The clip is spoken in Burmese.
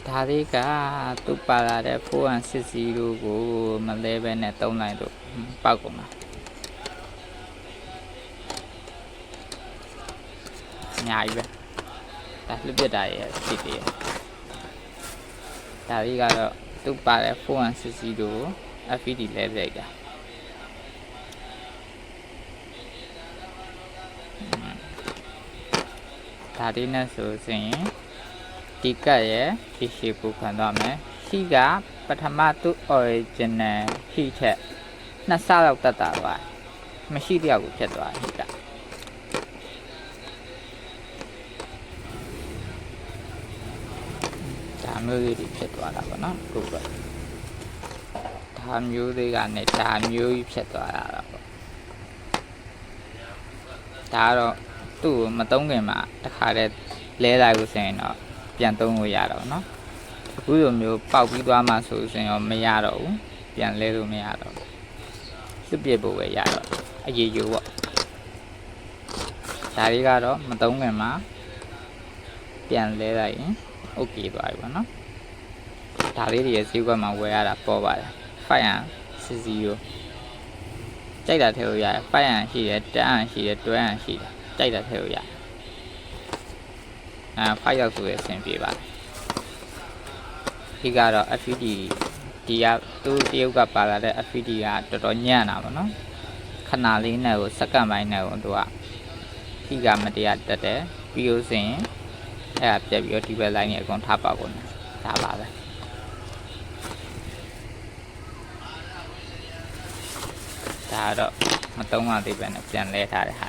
ဒါလေးကသူ့ပါလာတဲ့4160ကိုမလဲပဲနဲ့သုံးလိုက်တော့ပောက်ကုန်တာအများကြီးပဲဒါလွတ်ပြတာရဲ့ဖြစ်တယ်ဒါလေးကတော့သူ့ပါတဲ့4160ကို FPD လဲပြလိုက်တာဒါလေးနဲ့ဆိုရင်ဒီကတ်ရဲ့ဒီရှိပူခံတော့မယ်ရှိကပထမသူ့ original ရှိထက်2ဆလောက်တက်တာပါမရှိတယောက်ကိုဖြစ်သွားတယ်ကဒါမျိုးလေးဖြစ်သွားတာပေါ့နော်ဟုတ်ကဲ့ဒါမျိုးလေးကနေဒါမျိုးကြီးဖြစ်သွားတာပေါ့ဒါတော့သူ့ကိုမသုံးခင်မှာတခါတည်းလဲလိုက်လို့ဆိုရင်တော့ပြန်သုံးလို့ရတော့เนาะအခုလိုမျိုးပေါက်ပြီးသွားမှဆိုရင်ရောမရတော့ဘူးပြန်လဲလို့မရတော့ဘူးစွပ်ပြစ်ဖို့ပဲရတော့အရေးယူပေါ့ဒါလေးကတော့မသုံးခင်မှာပြန်လဲလိုက်ရင် okay သွားပြီပေါ့เนาะဒါလေးတွေရဲ့ဈေးကွက်မှာဝယ်ရတာပေါ်ပါတယ်560ကြိုက်တာထည့်လို့ရတယ်500ရှိတယ်1000ရှိတယ်1200ရှိတယ်ကြိုက်တာထည့်လို့ရတယ်5ရောက်ဆိုရအဆင်ပြေပါတယ်ဒီကတော့ FPD ဒီကသူတရုတ်ကပါလာတဲ့ FPD ကတော်တော်ညံ့တာပေါ့နော်ခဏလေးနဲ့ကိုစက္ကန့်ပိုင်းနဲ့ကိုသူကဒီကမတရားတက်တယ်ပြီးလို့ဆိုရင်အဲ့ဒါပြက်ပြီးတော့ဒီဘက် line နဲ့အကုန်ထားပါကုန်တယ်ဒါပါပဲဒါတော့မသုံးရသေးပဲနဲ့ပြန်လဲထားတဲ့ဟာ